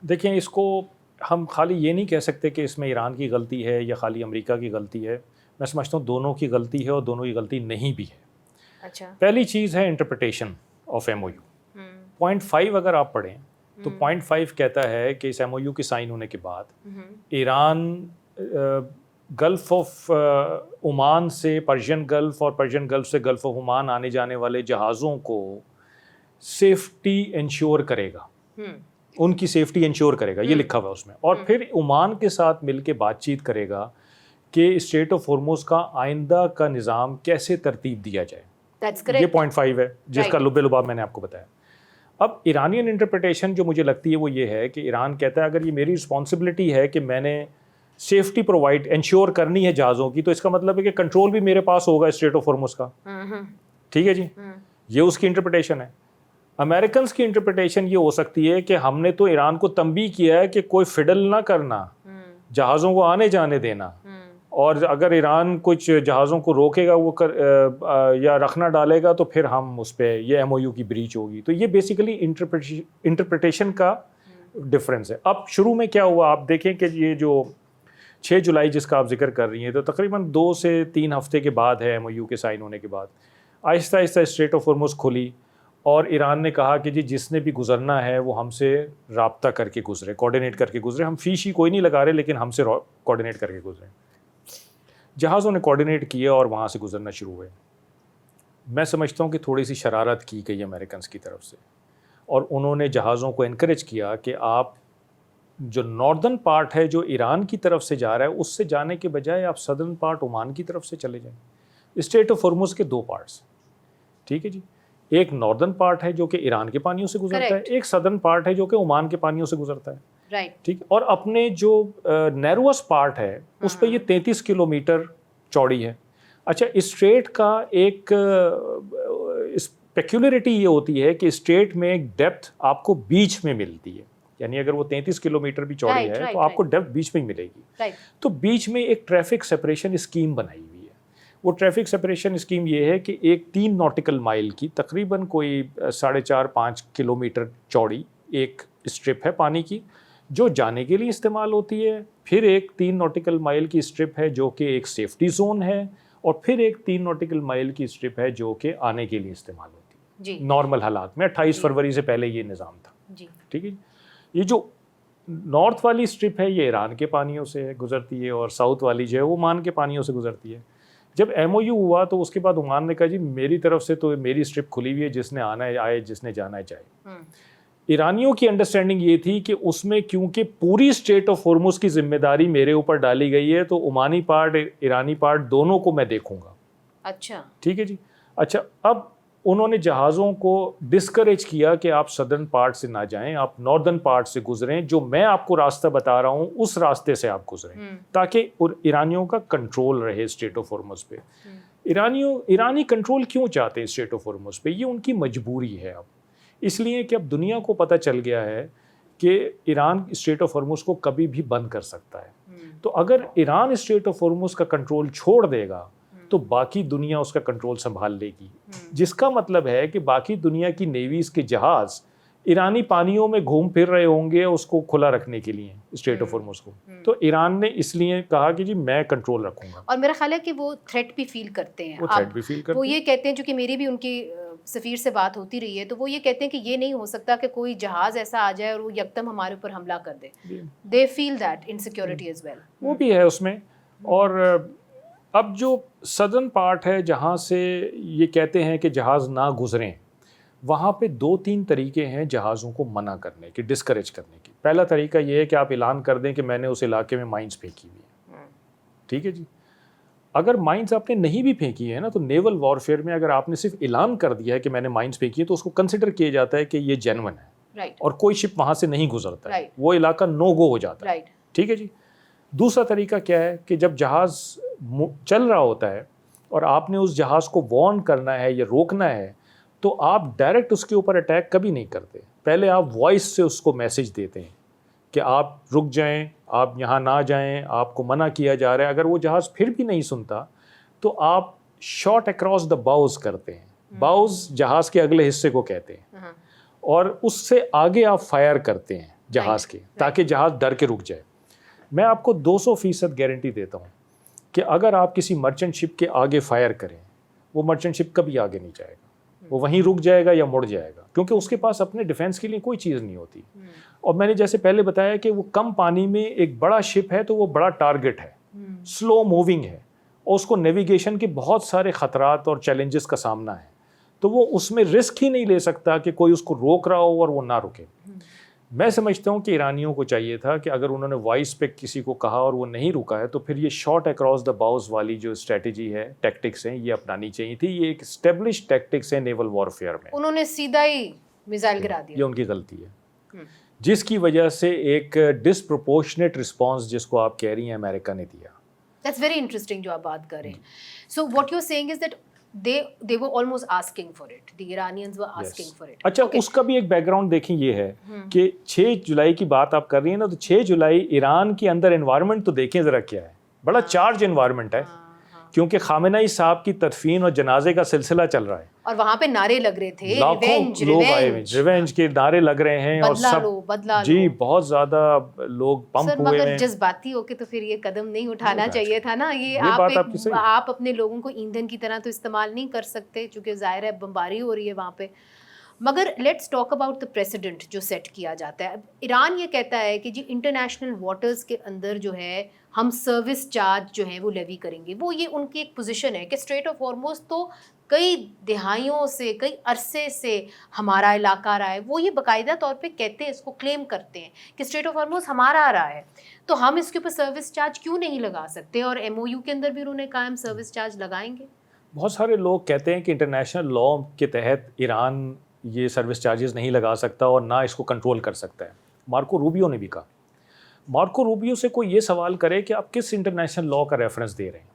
دیکھیں, اس کو ہم خالی یہ نہیں کہہ سکتے کہ اس میں ایران کی غلطی ہے یا خالی امریکہ کی غلطی ہے. میں سمجھتا ہوں دونوں کی غلطی ہے اور دونوں کی غلطی نہیں بھی ہے. اچھا, پہلی چیز ہے انٹرپریٹیشن آف MOU. 0.5 اگر آپ پڑھیں تو 0.5 کہتا ہے کہ اس MOU کے سائن ہونے کے بعد ایران گلف آف عمان سے پرشین گلف اور پرشین گلف سے گلف آف عمان آنے جانے والے جہازوں کو سیفٹی انشور کرے گا, ان کی سیفٹی انشور کرے گا, یہ لکھا ہوا ہے اس میں. اور پھر عمان کے ساتھ مل کے بات چیت کرے گا کہ اسٹریٹ آف ہارموز کا آئندہ کا نظام کیسے ترتیب دیا جائے. یہ 0.5 ہے جس کا لب لباب میں نے آپ کو بتایا. اب ایرانین انٹرپریٹیشن جو مجھے لگتی ہے وہ یہ ہے کہ ایران کہتا ہے اگر یہ میری رسپانسبلٹی ہے کہ میں نے سیفٹی پرووائڈ انشور کرنی ہے جہازوں کی, تو اس کا مطلب ہے کہ کنٹرول بھی میرے پاس ہوگا اسٹریٹ آف ہارموز کا. ٹھیک ہے جی, یہ اس کی انٹرپریٹیشن ہے. امریکنس کی انٹرپریٹیشن یہ ہو سکتی ہے کہ ہم نے تو ایران کو تنبیہ کیا ہے کہ کوئی فڈل نہ کرنا, جہازوں کو آنے جانے دینا, اور اگر ایران کچھ جہازوں کو روکے گا وہ یا رکھنا ڈالے گا تو پھر ہم اس پہ یہ MOU کی بریچ ہوگی. تو یہ بیسیکلی انٹرپریٹیشن کا ڈفرینس ہے. اب شروع میں کیا ہوا آپ دیکھیں کہ یہ جو 6 جولائی جس کا آپ ذکر کر رہی ہیں تو تقریباً 2 سے 3 ہفتے کے بعد ہے MOU کے سائن ہونے کے بعد آہستہ آہستہ اسٹریٹ آف ہارموز کھلی, اور ایران نے کہا کہ جی جس نے بھی گزرنا ہے وہ ہم سے رابطہ کر کے گزرے, کوآرڈینیٹ کر کے گزرے. ہم فیش ہی کوئی نہیں لگا رہے لیکن ہم سے کوآرڈینیٹ کر کے گزرے. جہازوں نے کوآرڈینیٹ کیا اور وہاں سے گزرنا شروع ہوئے. میں سمجھتا ہوں کہ تھوڑی سی شرارت کی گئی امریکنس کی طرف سے, اور انہوں نے جہازوں کو انکریج کیا کہ آپ جو ناردرن پارٹ ہے جو ایران کی طرف سے جا رہا ہے اس سے جانے کے بجائے آپ سدرن پارٹ عمان کی طرف سے چلے جائیں. اسٹریٹ آف ہارموز کے 2 پارٹس, ٹھیک ہے جی, ایک ناردرن پارٹ ہے جو کہ ایران کے پانیوں سے گزرتا ہے, ایک سدرن پارٹ ہے جو کہ عمان کے پانیوں سے گزرتا ہے. ٹھیک, اور اپنے جو نیروس پارٹ ہے اس پہ یہ 33 کلومیٹر چوڑی ہے. اچھا, اسٹریٹ کا ایک پیکولیرٹی یہ ہوتی ہے کہ اسٹریٹ میں ایک ڈیپتھ آپ کو بیچ میں ملتی ہے, یعنی اگر وہ 33 کلومیٹر بھی چوڑی ہے تو آپ کو ڈیپتھ بیچ میں ہی ملے گی. تو بیچ میں ایک ٹریفک سپریشن اسکیم بنائی ہوئی ہے. وہ ٹریفک سپریشن اسکیم یہ ہے کہ ایک 3 ناٹیکل مائل کی تقریباً کوئی 4.5-5 کلومیٹر چوڑی ایک اسٹرپ ہے پانی کی جو جانے کے لیے استعمال ہوتی ہے, پھر ایک 3 ناٹیکل مائل کی اسٹرپ ہے جو کہ ایک سیفٹی زون ہے, اور پھر ایک 3 ناٹیکل مائل کی اسٹرپ ہے جو کہ آنے کے لیے استعمال ہوتی ہے نارمل حالات میں. 28 فروری سے پہلے یہ نظام تھا. ٹھیک ہے, یہ جو نارتھ والی اسٹرپ ہے یہ ایران کے پانیوں سے گزرتی ہے, اور ساؤتھ والی جو ہے وہ عمان کے پانیوں سے گزرتی ہے. جب MOU ہوا تو اس کے بعد عمان نے کہا جی میری طرف سے تو میری اسٹرپ کھلی ہوئی ہے, جس نے آنا ہے آئے, جس نے جانا ہے جائے. ایرانیوں کی انڈرسٹینڈنگ یہ تھی کہ اس میں کیونکہ پوری اسٹریٹ آف ہارموز کی ذمہ داری میرے اوپر ڈالی گئی ہے تو عمانی پارٹ ایرانی پارٹ دونوں کو میں دیکھوں گا. اچھا, ٹھیک ہے جی. اچھا, اب انہوں نے جہازوں کو ڈسکریج کیا کہ آپ سدرن پارٹ سے نہ جائیں, آپ ناردرن پارٹ سے گزریں, جو میں آپ کو راستہ بتا رہا ہوں اس راستے سے آپ گزریں, تاکہ ایرانیوں کا کنٹرول رہے اسٹریٹ آف ہارمز پہ. ایرانی کنٹرول کیوں چاہتے ہیں اسٹریٹ آف ہارمز پہ؟ یہ ان کی مجبوری ہے اب, اس لیے کہ اب دنیا کو پتہ چل گیا ہے کہ ایران اسٹریٹ آف ہارمز کو کبھی بھی بند کر سکتا ہے. تو اگر ایران اسٹریٹ آف ہارمز کا کنٹرول چھوڑ دے گا تو باقی دنیا اس کا کنٹرول سنبھال لے گی, جس کا مطلب ہے کہ باقی دنیا کی نیویز کے جہاز ایرانی پانیوں میں گھوم پھر رہے ہوں گے اس کو کھلا رکھنے کے لیے, اسٹریٹ آف ہارمز کو. تو ایران نے اس لیے کہا کہ جی میں کنٹرول رکھوں گا. اور میرا خیال ہے کہ وہ تھریٹ بھی فیل کرتے ہیں, وہ یہ کہتے ہیں, چونکہ میری بھی ان کی سفیر سے بات ہوتی رہی ہے, تو وہ یہ کہتے ہیں کہ یہ نہیں ہو سکتا کہ کوئی جہاز ایسا آ جائے اور وہ یکدم ہمارے اوپر حملہ کر دے. They feel that insecurity as well. وہ بھی ہے اس میں. اور اب جو سدرن پارٹ ہے جہاں سے یہ کہتے ہیں کہ جہاز نہ گزریں, وہاں پہ 2-3 طریقے ہیں جہازوں کو منع کرنے کے, ڈسکریج کرنے کی. پہلا طریقہ یہ ہے کہ آپ اعلان کر دیں کہ میں نے اس علاقے میں مائنز پھینکی ہوئی ہیں, ٹھیک ہے جی. اگر مائنز آپ نے نہیں بھی پھینکی ہے نا, تو نیول وارفیئر میں اگر آپ نے صرف اعلان کر دیا ہے کہ میں نے مائنز پھینکی ہے تو اس کو کنسیڈر کیا جاتا ہے کہ یہ جینون ہے, اور کوئی شپ وہاں سے نہیں گزرتا ہے, وہ علاقہ نو گو ہو جاتا ہے, ٹھیک ہے جی. دوسرا طریقہ کیا ہے کہ جب جہاز چل رہا ہوتا ہے اور آپ نے اس جہاز کو وارن کرنا ہے یا روکنا ہے, تو آپ ڈائریکٹ اس کے اوپر اٹیک کبھی نہیں کرتے. پہلے آپ وائس سے اس کو میسج دیتے ہیں کہ آپ رک جائیں, آپ یہاں نہ جائیں, آپ کو منع کیا جا رہا ہے. اگر وہ جہاز پھر بھی نہیں سنتا تو آپ شاٹ اکراس دا باؤز کرتے ہیں. باؤز جہاز کے اگلے حصے کو کہتے ہیں, اور اس سے آگے آپ فائر کرتے ہیں جہاز کے, تاکہ جہاز ڈر کے رک جائے. میں آپ کو 200% گارنٹی دیتا ہوں کہ اگر آپ کسی مرچنٹ شپ کے آگے فائر کریں, وہ مرچنٹ شپ کبھی آگے نہیں جائے گا, وہ وہیں رک جائے گا یا مڑ جائے گا, کیونکہ اس کے پاس اپنے ڈیفینس کے لیے کوئی چیز نہیں ہوتی. اور میں نے جیسے پہلے بتایا کہ وہ کم پانی میں ایک بڑا شپ ہے تو وہ بڑا ٹارگٹ ہے, سلو موونگ ہے, اور اس کو نیویگیشن کے بہت سارے خطرات اور چیلنجز کا سامنا ہے, تو وہ اس میں رسک ہی نہیں لے سکتا کہ کوئی اس کو روک رہا ہو اور وہ نہ رکے. میں سمجھتا ہوں کہ ایرانیوں کو چاہیے تھا کہ اگر انہوں نے وائس پہ کسی کو کہا اور وہ نہیں رکا ہے, تو پھر یہ شاٹ اکراس دا باؤز والی جو اسٹریٹجی ہے, ٹیکٹکس ہیں, یہ اپنانی چاہیے تھی. یہ ایک اسٹیبلش ٹیکٹکس ہے نیول وارفیئر میں. انہوں نے سیدھا ہی میزائل گرا دیا, یہ ان کی غلطی ہے, جس کی وجہ سے ایک ڈسپروپورشنیٹ رسپانس جس کو آپ کہہ رہی ہیں امریکہ نے دیا. That's very interesting جو آپ بات کر رہے ہیں. So what you're saying is that they were almost asking for it. The Iranians were asking for it. اچھا, اس کا بھی ایک بیک گراؤنڈ دیکھیں. یہ ہے کہ 6 جولائی کی بات آپ کر رہی ہیں نا, تو 6 جولائی ایران کے اندر انوائرمنٹ تو دیکھیں ذرا کیا ہے. بڑا چارج انوائرمنٹ ہے, کیونکہ خامنئی صاحب کی تدفین اور جنازے کا سلسلہ چل رہا ہے, اور وہاں پہ نعرے لگ رہے تھے, لاکھوں لوگ آئے ہوئے, ریونج کے نعرے لگ رہے ہیں, اور سب جی بہت زیادہ لوگ پمپ ہوئے ہیں. مگر جذباتی ہو کے تو پھر یہ قدم نہیں اٹھانا چاہیے تھا نا. یہ آپ اپنے لوگوں کو ایندھن کی طرح تو استعمال نہیں کر سکتے, چونکہ ظاہر ہے بمباری ہو رہی ہے وہاں پہ. مگر let's talk about the precedent جو سیٹ کیا جاتا ہے. ایران یہ کہتا ہے کہ جی انٹرنیشنل واٹرز کے اندر جو ہے ہم سروس چارج جو ہے وہ لیوی کریں گے. وہ یہ ان کی ایک پوزیشن ہے کہ اسٹریٹ آف ہارمز تو کئی دہائیوں سے, کئی عرصے سے ہمارا علاقہ رہا ہے. وہ یہ باقاعدہ طور پہ کہتے ہیں, اس کو کلیم کرتے ہیں کہ اسٹریٹ آف ہارمز ہمارا رہا ہے, تو ہم اس کے اوپر سروس چارج کیوں نہیں لگا سکتے. اور MOU کے اندر بھی انہوں نے کہا ہم سروس چارج لگائیں گے. بہت سارے لوگ کہتے ہیں کہ انٹرنیشنل لا کے تحت ایران یہ سروس چارجز نہیں لگا سکتا اور نہ اس کو کنٹرول کر سکتا ہے. مارکو روبیو نے بھی کہا. مارکو روبیو سے کوئی یہ سوال کرے کہ آپ کس انٹرنیشنل لا کا ریفرنس دے رہے ہیں.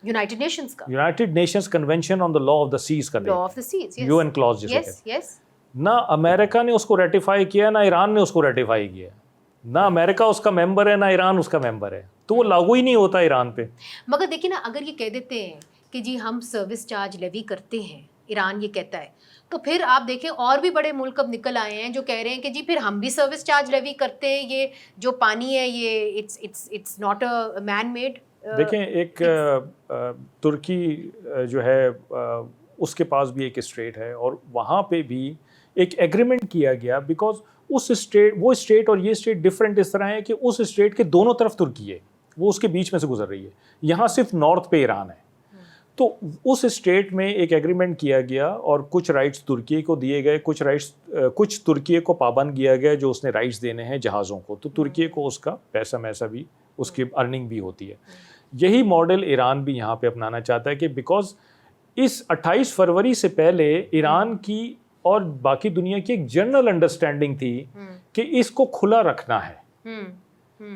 یونائٹڈ نیشنز کا, United Nations convention on the law of the seas کا, law of the seas, UN clause جسے کہتے ہیں. نہ امریکہ نے اس کو ریٹیفائی کیا, نہ ایران نے اس کو ریٹیفائی کیا. نہ امریکہ اس کا ممبر ہے, نہ ایران اس کا ممبر ہے, تو وہ لاگو ہی نہیں ہوتا ایران پہ. مگر دیکھیں نا, اگر یہ کہہ دیتے ہیں کہ جی ہم سروس چارج لیوی کرتے ہیں, ایران یہ کہتا ہے, تو پھر آپ دیکھیں اور بھی بڑے ملک اب نکل آئے ہیں جو کہہ رہے ہیں کہ جی پھر ہم بھی سروس چارج لیوی کرتے ہیں, یہ جو پانی ہے یہ it's not a man made. دیکھیں ایک ترکی جو ہے اس کے پاس بھی ایک اسٹیٹ ہے, اور وہاں پہ بھی ایک ایگریمنٹ کیا گیا, بیکاز اس اسٹیٹ, وہ اسٹیٹ اور یہ اسٹیٹ ڈفرینٹ اس طرح ہے کہ اس اسٹیٹ کے دونوں طرف ترکی ہے, وہ اس کے بیچ میں سے گزر رہی ہے. یہاں صرف نارتھ پہ ایران ہے. تو اس اسٹیٹ میں ایک ایگریمنٹ کیا گیا اور کچھ رائٹس ترکی کو دیے گئے, کچھ ترکی کو پابند کیا گیا جو اس نے رائٹس دینے ہیں جہازوں کو, تو ترکی کو اس کا پیسہ میسا بھی, اس کی ارننگ بھی ہوتی ہے. یہی ماڈل ایران بھی یہاں پہ اپنانا چاہتا ہے کہ بیکاز اس 28 فروری سے پہلے ایران کی اور باقی دنیا کی ایک جنرل انڈرسٹینڈنگ تھی کہ اس کو کھلا رکھنا ہے،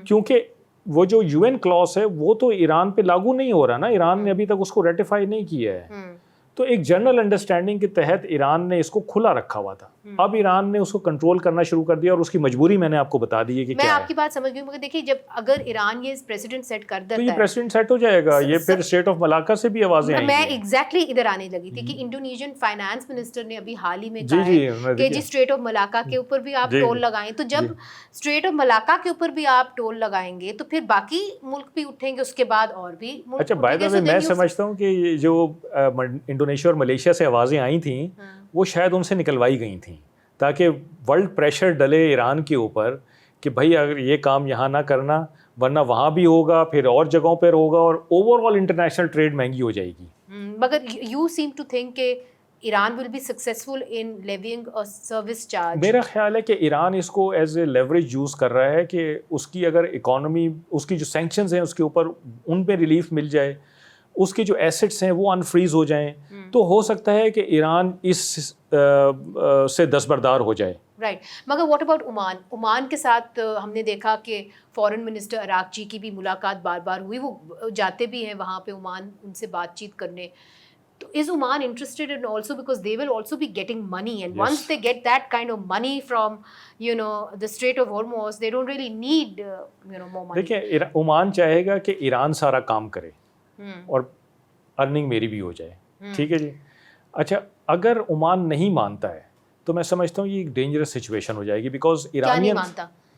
کیونکہ وہ جو یو این کلاس ہے وہ تو ایران پہ لاگو نہیں ہو رہا نا، ایران نے ابھی تک اس کو ریٹیفائی نہیں کیا ہے، تو ایک جنرل انڈرسٹینڈنگ کے تحت ایران نے اس کو کھلا رکھا ہوا تھا. اب ایران نے اس کو کنٹرول کرنا شروع کر دیا اور اس کی مجبوری میں نے آپ کو بتا دی ہے کہ میں کیا آپ کی بات سمجھ گئی، مگر دیکھیے جب اگر ایران یہ پریسیڈنٹ سیٹ کر دیتا تو ہے یہ پریسیڈنٹ سیٹ ہو جائے گا، یہ پھر اسٹیٹ آف ملاکا سے بھی آوازیں آئیں گی. میں ایگزیکٹلی ادھر آنے لگی تھی کہ انڈونیشین فائنانس منسٹر نے ابھی حال ہی میں کہا ہے کہ جی اسٹریٹ آف ملاکا کے اوپر بھی آپ ٹول لگائیں، تو جب اسٹریٹ آف ملاکا کے اوپر بھی آپ ٹول لگائیں گے تو پھر باقی ملک بھی اٹھیں گے، اس کے بعد اور بھی ملک. اچھا بائی دا وے میں سمجھتا ہوں کہ جو انڈونیشیا اور ملیشیا سے آوازیں آئی تھیں وہ شاید ان سے نکلوائی گئی تھیں تاکہ ورلڈ پریشر ڈلے ایران کے اوپر کہ بھائی اگر یہ کام یہاں نہ کرنا ورنہ وہاں بھی ہوگا، پھر اور جگہوں پر ہوگا اور اوور آل انٹرنیشنل ٹریڈ مہنگی ہو جائے گی. مگر یو سیم ٹو تھنک کہ Iran will be successful in levying a service charge. میرا خیال ہے کہ ایران اس کو ایز اے لیوریج یوز کر رہا ہے کہ اس کی اگر اکانومی، اس کی جو سینکشنز ہیں اس کے اوپر ان پہ ریلیف مل جائے، اس کے جو ایسٹس ہیں وہ انفریز ہو جائیں، تو ہو سکتا ہے کہ ایران اس سے دستبردار ہو جائے. رائٹ. مگر واٹ اباؤٹ عمان؟ عمان کے ساتھ ہم نے دیکھا کہ فارن منسٹر عراقچی کی بھی ملاقات بار بار ہوئی، وہ جاتے بھی ہیں وہاں پہ عمان ان سے بات چیت کرنے. تو از Oman interested in also, because they will also be getting money, and once they get that kind of money from the Strait of Hormuz, they don't really need more money. دیکھیں Oman چاہے گا کہ ایران سارا کام کرے اور earning میری بھی ہو جائے، ٹھیک ہے جی. اچھا اگر عمان نہیں مانتا ہے تو میں سمجھتا ہوں یہ ایک ڈینجرس سچویشن ہو جائے گی، بیکاز ایرانین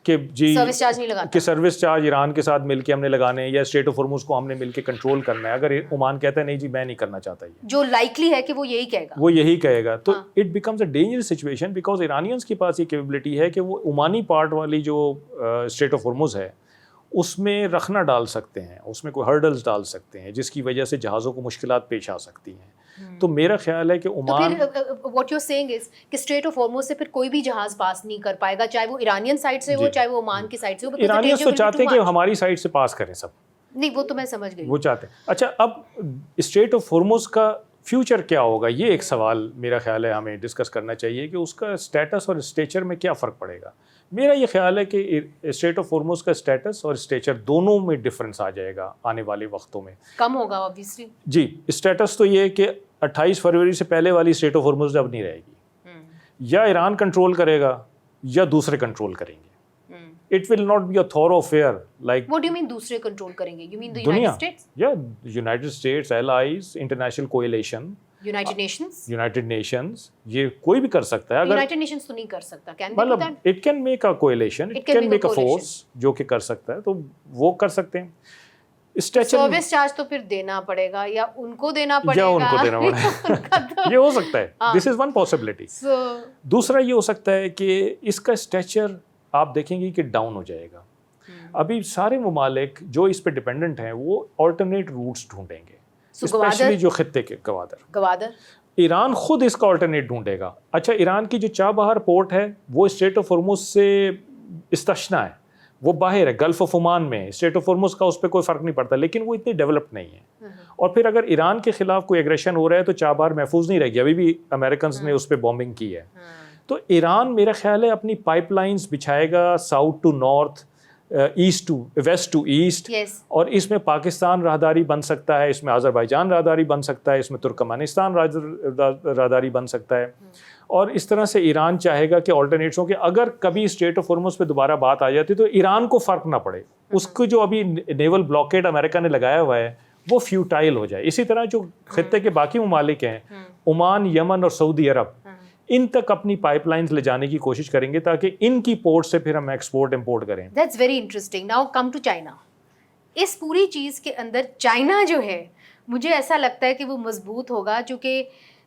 کہ جی سروس چارج نہیں لگاتا، کہ سروس چارج ایران کے ساتھ مل کے ہم نے لگانے ہیں یا اسٹریٹ آف ہرمز کو ہم نے مل کے کنٹرول کرنا ہے. اگر عمان کہتا ہے نہیں جی میں نہیں کرنا چاہتا، یہ جو لائکلی ہے کہ وہ یہی کہے گا، تو it becomes a dangerous situation, because ایرانینس کے پاس یہ کیپیبلٹی ہے کہ وہ عمانی پارٹ والی جو اسٹریٹ آف ہرمز ہے اس میں رخنا ڈال سکتے ہیں، اس میں کوئی ہرڈلز ڈال سکتے ہیں جس کی وجہ سے جہازوں کو مشکلات پیش آ سکتی ہیں. تو میرا خیال ہے کہ عمان واٹ یو سیئنگ از کہ اسٹریٹ آف ہارمز سے پھر کوئی بھی جہاز پاس نہیں کر پائے گا، چاہے وہ ایرانین سائڈ سے ہو چاہے وہ عمان کی سائڈ سے ہو. ایرانیز تو چاہتے ہیں کہ ہماری سائڈ سے پاس کریں سب، نہیں وہ تو میں سمجھ گئی، وہ چاہتے ہیں. اچھا اب اسٹریٹ آف ہارمز کا فیوچر کیا ہوگا، یہ ایک سوال میرا خیال ہے ہمیں ڈسکس کرنا چاہیے کہ اس کا اسٹیٹس اور اسٹیچر میں کیا فرق پڑے گا. میرا یہ خیال ہے کہ اسٹریٹ آف ہارمز کا اسٹیٹس اور اسٹیچر دونوں میں ڈفرینس آ جائے گا آنے والے وقتوں میں، کم ہوگا اوبویسلی. جی اسٹیٹس تو یہ ہے کہ 28 فروری سے پہلے والی اسٹریٹ آف ہارمز اب نہیں رہے گی، یا ایران کنٹرول کرے گا یا دوسرے کنٹرول کریں گے. It will not be a thorough affair like. What do you mean دوسرے کنٹرول کریں گے؟ You mean the دنیا، United States? yeah, United States, allies, international coalition, United Nations? United Nations, یہ کوئی بھی کر سکتا ہے. اگر United Nations تو نہیں کر سکتا. Can they do مطلب that? it can make a coalition, it can make a force جو کہ کر سکتا ہے، تو وہ کر سکتے ہیں. سروس چارج تو پھر دینا پڑے گا یا ان کو دینا پڑے گا، یا ان کو دینا پڑے گا، یہ ہو سکتا ہے. دس از ون پاسبلٹی. دوسرا یہ ہو سکتا ہے کہ اس کا اسٹیچر آپ دیکھیں گے کہ ڈاؤن ہو جائے گا. ابھی سارے ممالک جو اس پہ ڈپینڈنٹ ہیں وہ آلٹرنیٹ روٹس ڈھونڈیں گے، اسپیشلی جو خطے کے گوادر. ایران خود اس کا آلٹرنیٹ ڈھونڈے گا. اچھا ایران کی جو چابہار پورٹ ہے وہ اسٹریٹ آف ہرمز سے استثنا ہے، وہ باہر ہے، گلف آف عمان میں. اسٹریٹ آف ہرمز کا اس پہ کوئی فرق نہیں پڑتا، لیکن وہ اتنی ڈیولپڈ نہیں ہے. اور پھر اگر ایران کے خلاف کوئی ایگریشن ہو رہا ہے تو چابہار محفوظ نہیں رہے گی. ابھی بھی امریکنز نے اس پہ بومبنگ کی ہے. تو ایران میرا خیال ہے اپنی پائپ لائنز بچھائے گا south to north, east to west to east, اور اس میں پاکستان راہداری بن سکتا ہے، اس میں آذربائیجان راہداری بن سکتا ہے، اس میں ترکمانستان راہداری بن سکتا ہے. اور اس طرح سے ایران چاہے گا کہ آلٹرنیٹسوں کے اگر کبھی اسٹریٹ آف ہرمز پہ دوبارہ بات آ جاتی تو ایران کو فرق نہ پڑے، اس کو جو ابھی نیول بلاکیڈ امریکہ نے لگایا ہوا ہے وہ فیوٹائل ہو جائے. اسی طرح جو خطے کے باقی ممالک ہیں، عمان، یمن اور سعودی عرب، ان تک اپنی پائپ لائنز لے جانے کی کوشش کریں گے تاکہ ان کی پورٹ سے پھر ہم ایکسپورٹ امپورٹ کریں. That's very interesting. Now come to China. اس پوری چیز کے اندر چائنا جو ہے مجھے ایسا لگتا ہے کہ وہ مضبوط ہوگا، چونکہ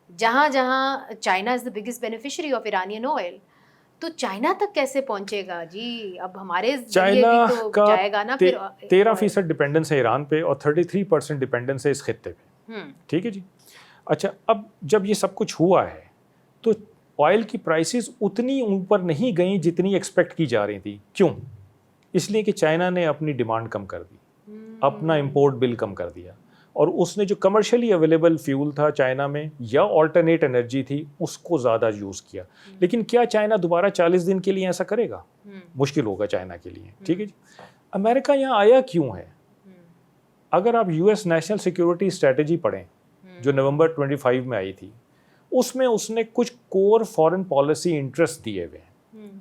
جہاں جہاں China is the biggest beneficiary of Iranian oil, تو چائنا تک کیسے پہنچے گا جی؟ اب ہمارے چائنا کا جائے گا نا پھر 13% ڈپینڈنس ہے ایران پہ اور 33% ڈپینڈنس ہے اس خطے پہ. ٹھیک ہے جی. اچھا اب جب یہ سب کچھ ہوا ہے تو آئل کی پرائسز اتنی اوپر نہیں گئیں جتنی ایکسپیکٹ کی جا رہی تھی. کیوں؟ اس لیے کہ چائنا نے اپنی ڈیمانڈ کم کر دی، اپنا امپورٹ بل کم کر دیا. اور اس نے جو کمرشلی اویلیبل فیول تھا چائنا میں یا آلٹرنیٹ انرجی تھی اس کو زیادہ یوز کیا. لیکن کیا چائنا دوبارہ 40 دن کے لیے ایسا کرے گا؟ مشکل ہوگا چائنا کے لیے. ٹھیک ہے جی. امریکہ یہاں آیا کیوں ہے؟ اگر آپ U S national security strategy پڑھیں جو نومبر 25 میں آئی تھی, اس میں اس نے کچھ کور فارن پالیسی انٹرسٹ دیے ہوئے ہیں.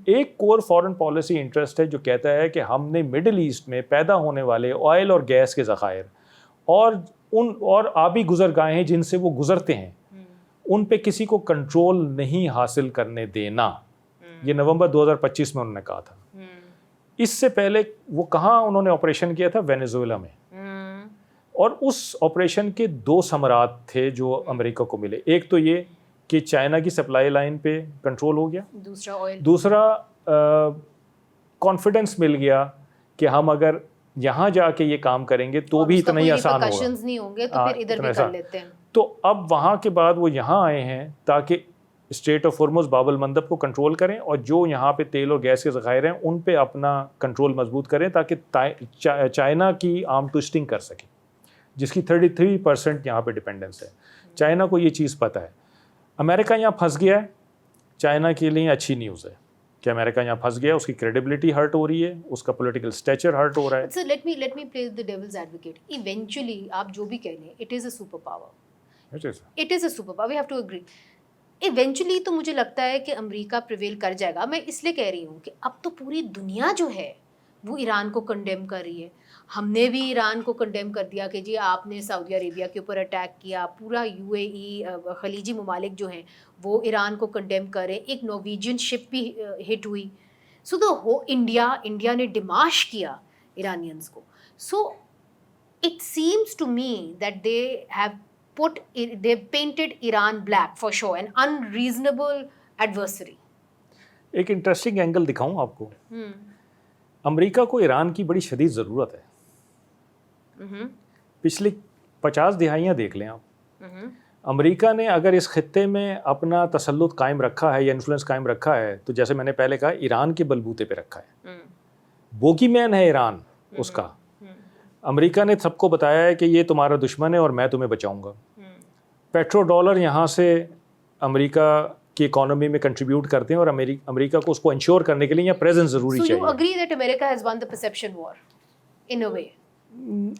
ایک کور فارن پالیسی انٹرسٹ ہے جو کہتا ہے کہ ہم نے مڈل ایسٹ میں پیدا ہونے والے آئل اور گیس کے ذخائر اور آبی گزرگاہیں جن سے وہ گزرتے ہیں ان پہ کسی کو کنٹرول نہیں حاصل کرنے دینا. یہ نومبر 2025 میں انہوں نے کہا تھا. اس سے پہلے وہ کہاں انہوں نے آپریشن کیا تھا؟ وینیزویلا میں. اور اس آپریشن کے 2 ثمرات تھے جو امریکہ کو ملے. ایک تو یہ کہ چائنا کی سپلائی لائن پہ کنٹرول ہو گیا, دوسرا کانفیڈنس مل گیا کہ ہم اگر یہاں جا کے یہ کام کریں گے تو بھی اتنا ہی آسان ہوگا. تو اب وہاں کے بعد وہ یہاں آئے ہیں تاکہ اسٹریٹ آف ہرمز باب المندب کو کنٹرول کریں اور جو یہاں پہ تیل اور گیس کے ذخائر ہیں ان پہ اپنا کنٹرول مضبوط کریں تاکہ چائنا کی آرم ٹوئسٹنگ کر سکیں, جس کی 33% یہاں پہ ڈپینڈنس ہے. چائنا کو یہ چیز پتہ ہے. امریکہ یہاں پھنس گیا ہے. چائنا کے لیے اچھی نیوز ہے کہ امریکہ یہاں پھنس گیا, اس کی کریڈیبلٹی ہرٹ ہو رہی ہے, اس کا پولیٹیکل اسٹیچر ہرٹ ہو رہا ہے. Sir let me play the devil's advocate. Eventually آپ جو بھی کہہ لیں it is a super power, it is a super power, we have to agree. Eventually تو مجھے لگتا ہے کہ امریکہ پریویل کر جائے گا. میں اس لیے کہہ رہی ہوں کہ اب تو پوری دنیا جو ہے وہ ایران کو کنڈیم کر رہی ہے. ہم نے بھی ایران کو کنڈیم کر دیا کہ جی آپ نے سعودی عربیہ کے اوپر اٹیک کیا. پورا UAE خلیجی ممالک جو ہیں وہ ایران کو کنڈیم کر رہے. ایک نارویجین شپ بھی ہٹ ہوئی. سو انڈیا نے ڈیماش کیا ایرانینز کو. So it seems to me that they have painted Iran black for show, an unreasonable adversary. ایک انٹرسٹنگ اینگل دکھاؤں آپ کو. امریکہ کو ایران کی بڑی شدید ضرورت ہے. پچھلی 50 دہائیاں دیکھ لیں آپ. امریکہ نے اگر اس خطے میں اپنا تسلط قائم رکھا ہے یا انفلوئنس قائم رکھا ہے تو جیسے میں نے پہلے کہا ایران کے بلبوتے پہ رکھا ہے. بوگی مین ہے ایران اس کا. امریکہ نے سب کو بتایا ہے کہ یہ تمہارا دشمن ہے اور میں تمہیں بچاؤں گا. پیٹرو ڈالر یہاں سے امریکہ کی اکانومی میں کنٹریبیوٹ کرتے ہیں اور امریکہ کو اس کو انشور کرنے کے لیے یہاں پریزنس ضروری چاہیے. So you agree that America has won the perception war in a way?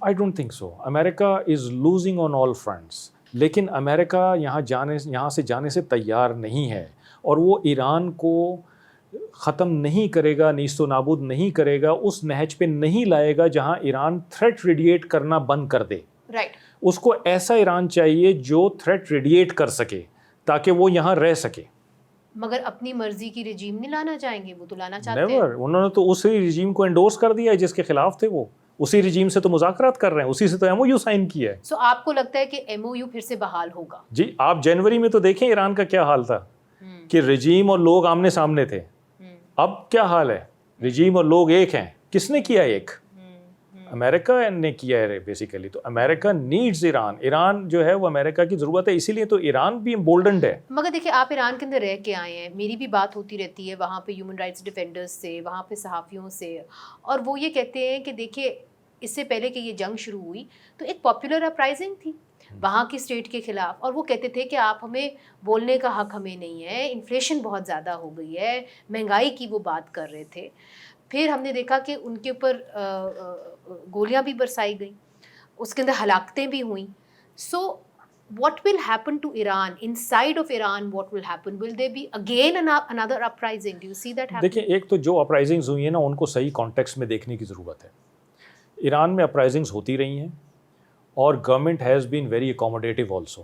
I don't think so. America is losing on all fronts. لیکن امریکہ یہاں سے جانے سے تیار نہیں ہے اور وہ ایران کو ختم نہیں کرے گا, نیست و نابود نہیں کرے گا, اس نہج پہ نہیں لائے گا جہاں ایران تھریٹ ریڈیٹ کرنا بند کر دے. Right. اس کو ایسا ایران چاہیے جو تھریٹ ریڈیٹ کر سکے تاکہ وہ یہاں رہ سکے. مگر اپنی مرضی کی رجیم نہیں لانا چاہیں گے, وہ تو لانا چاہتے ہیں. نیور. انہوں نے تو اسی رجیم کو انڈورس کر دیا ہے جس کے خلاف تھے. وہ اسی رجیم سے تو مذاکرات کر رہے ہیں, اسی سے تو MOU سائن کیا ہے. سو آپ کو لگتا ہے کہ MOU پھر سے بحال ہوگا؟ جی آپ جنوری میں تو دیکھیں ایران کا کیا حال تھا کہ رجیم اور لوگ آمنے سامنے تھے. اب کیا حال ہے؟ رجیم اور لوگ ایک ہیں. کس نے کیا ایک؟ امریکہ نے کیا ہے بیسیکلی. تو امریکہ نیڈز ایران جو ہے وہ امریکہ کی ضرورت ہے, اسی لیے تو ایران بھی امبولڈنڈ ہے. مگر دیکھیں آپ ایران کے اندر رہ کے آئے ہیں, میری بھی بات ہوتی رہتی ہے وہاں پہ ہیومن رائٹس ڈیفینڈرز سے, وہاں پہ صحافیوں سے, اور وہ یہ کہتے ہیں کہ دیکھیے اس سے پہلے کہ یہ جنگ شروع ہوئی تو ایک پاپولر اپرائزنگ تھی وہاں کی اسٹیٹ کے خلاف, اور وہ کہتے تھے کہ آپ ہمیں بولنے کا حق ہمیں نہیں ہے, انفلیشن بہت زیادہ ہو گئی ہے, مہنگائی کی وہ بات کر رہے تھے. پھر ہم نے دیکھا کہ ان کے اوپر گولیاں بھی برسائی گئیں, اس کے اندر ہلاکتیں بھی ہوئیں. سو what will happen to Iran? Inside of Iran, what will happen? Will there be again another uprising? Do you see that happening? دیکھیں ایک تو جو اپرائزنگز ہوئی ہیں نا ان کو صحیح کانٹیکسٹ میں دیکھنے کی ضرورت ہے. ایران میں اپرائزنگز ہوتی رہی ہیں اور government has been very accommodative also.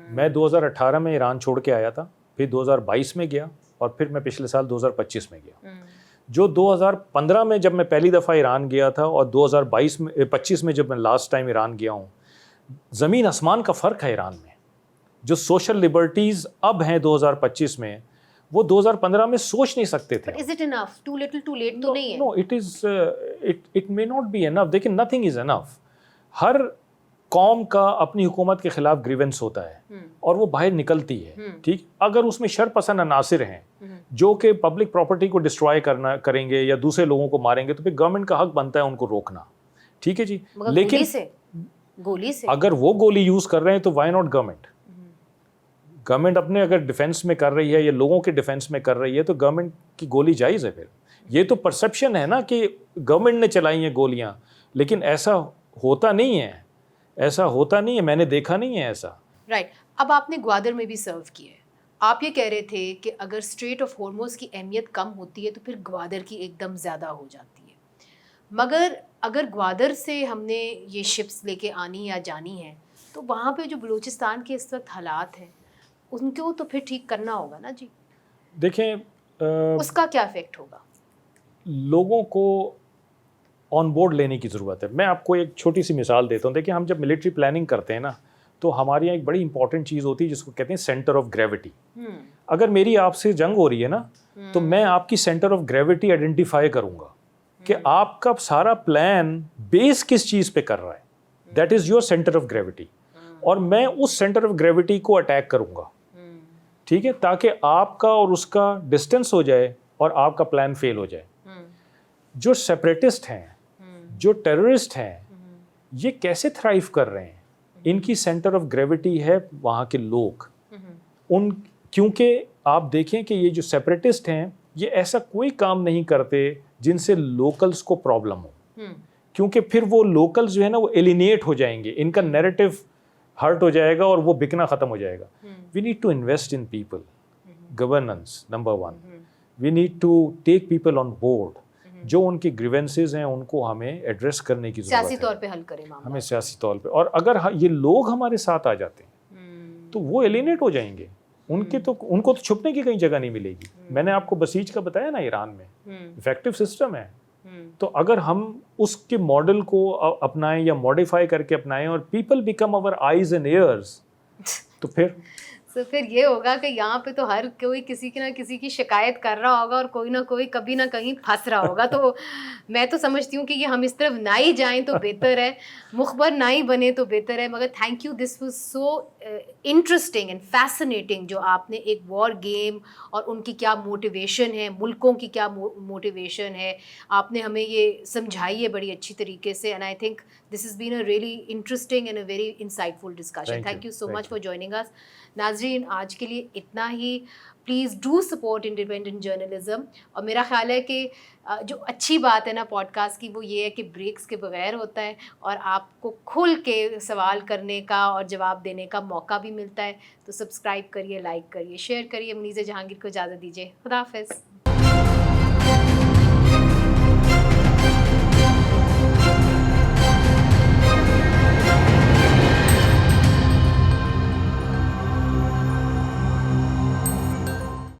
میں 2018 میں ایران چھوڑ کے آیا تھا, پھر 2022 میں گیا اور پھر میں پچھلے سال 2025 میں گیا. جو 2015 میں جب میں پہلی دفعہ ایران گیا تھا اور 2025 میں جب میں لاسٹ ٹائم ایران گیا ہوں, زمین آسمان کا فرق ہے ایران میں. جو سوشل لبرٹیز اب ہیں 2025 میں وہ 2015 میں سوچ نہیں سکتے تھے. Is it enough? Too little, too late تو نہیں ہے. No, it may not be enough. دیکھیں nothing is enough. ہر قوم کا اپنی حکومت کے خلاف گریونس ہوتا ہے اور وہ باہر نکلتی ہے. ٹھیک, اگر اس میں شر پسند عناصر ہیں جو کہ پبلک پراپرٹی کو ڈسٹرائے کریں گے یا دوسرے لوگوں کو ماریں گے تو پھر گورنمنٹ کا حق بنتا ہے ان کو روکنا. ٹھیک ہے جی, لیکن گولی سے. اگر وہ گولی یوز کر رہے ہیں تو وائی ناٹ گورنمنٹ. گورنمنٹ اپنے اگر ڈیفینس میں کر رہی ہے یا لوگوں کے ڈیفینس میں کر رہی ہے تو گورنمنٹ کی گولی جائز ہے. پھر یہ تو پرسیپشن ہے نا کہ گورنمنٹ نے چلائی ہیں گولیاں, لیکن ایسا ہوتا نہیں ہے, ایسا ہوتا نہیں ہے, میں نے دیکھا نہیں ہے ایسا. رائٹ. اب آپ نے گوادر میں بھی سرو کیا ہے, آپ یہ کہہ رہے تھے کہ اگر اسٹریٹ آف ہارموز کی اہمیت کم ہوتی ہے تو پھر گوادر کی ایک دم زیادہ ہو جاتی ہے. مگر اگر گوادر سے ہم نے یہ شپس لے کے آنی یا جانی ہے تو وہاں پہ جو بلوچستان کے اس وقت حالات ہیں ان کو تو پھر ٹھیک کرنا ہوگا نا جی. دیکھیں اس کا کیا افیکٹ ہوگا؟ لوگوں کو آن بورڈ لینے کی ضرورت ہے. میں آپ کو ایک چھوٹی سی مثال دیتا ہوں. دیکھیں ہم جب ملٹری پلاننگ کرتے ہیں نا تو ہمارے یہاں ایک بڑی امپورٹنٹ چیز ہوتی ہے جس کو کہتے ہیں سینٹر آف گریوٹی. اگر میری آپ سے جنگ ہو رہی ہے نا تو میں آپ کی سینٹر آف گریوٹی آئیڈینٹیفائی کروں گا کہ آپ کا سارا پلان بیس کس چیز پہ کر رہا ہے. That is your centre of gravity, اور میں اس سینٹر آف گریوٹی کو اٹیک کروں گا, ٹھیک ہے, تاکہ آپ کا اور اس کا ڈسٹینس ہو جائے اور آپ کا پلان فیل ہو جائے. جو سیپریٹسٹ ہیں, جو ٹیررسٹ ہیں, یہ کیسے تھرائیو کر رہے ہیں؟ ان کی سینٹر آف گریوٹی ہے وہاں کے لوگ. کیونکہ آپ دیکھیں کہ یہ جو سیپریٹسٹ ہیں یہ ایسا کوئی کام نہیں کرتے جن سے لوکلز کو پرابلم ہو, کیونکہ پھر وہ لوکلز جو ہے نا وہ ایلینیٹ ہو جائیں گے, ان کا نیریٹو ہرٹ ہو جائے گا اور وہ بکنا ختم ہو جائے گا. We need to invest in people, governance number 1. We need to take people on board. جو ان کی گریونسز ہیں ان کو ہمیں ایڈریس کرنے کی ضرورت ہے, سیاسی طور پہ حل کریں معاملہ, ہمیں سیاسی طور پہ. اور اگر یہ لوگ ہمارے ساتھ آ جاتے ہیں تو وہ ایلینیٹ ہو جائیں گے. ان کو تو چھپنے کی کہیں جگہ نہیں ملے گی. میں نے آپ کو بسیج کا بتایا نا, ایران میں افیکٹو سسٹم ہے. تو اگر ہم اس کے ماڈل کو اپنائیں یا ماڈیفائی کر کے اپنائیں اور people become our eyes and ears, تو پھر یہ ہوگا کہ یہاں پہ تو ہر کوئی کسی کی نہ کسی کی شکایت کر رہا ہوگا اور کوئی نہ کوئی کبھی نہ کہیں پھنس رہا ہوگا. تو میں تو سمجھتی ہوں کہ یہ ہم اس طرف نہ ہی جائیں تو بہتر ہے, مخبر نہ ہی بنے تو بہتر ہے. مگر thank you, this was so interesting and fascinating جو آپ نے ایک وار گیم اور ان کی کیا موٹیویشن ہے, ملکوں کی کیا موٹیویشن ہے, آپ نے ہمیں یہ سمجھائی ہے بڑی اچھی طریقے سے. And I think this has been a really interesting and a very insightful discussion. Thank you so much for joining us. ناظرین, آج کے لیے اتنا ہی. Please do support independent journalism. اور میرا خیال ہے کہ جو اچھی بات ہے نا پوڈ کاسٹ کی وہ یہ ہے کہ بریکس کے بغیر ہوتا ہے اور آپ کو کھل کے سوال کرنے کا اور جواب دینے کا موقع بھی ملتا ہے. تو سبسکرائب کریے, لائک کریے, شیئر کریے. منیزہ جہانگیر کو اجازت دیجیے. خدا حافظ.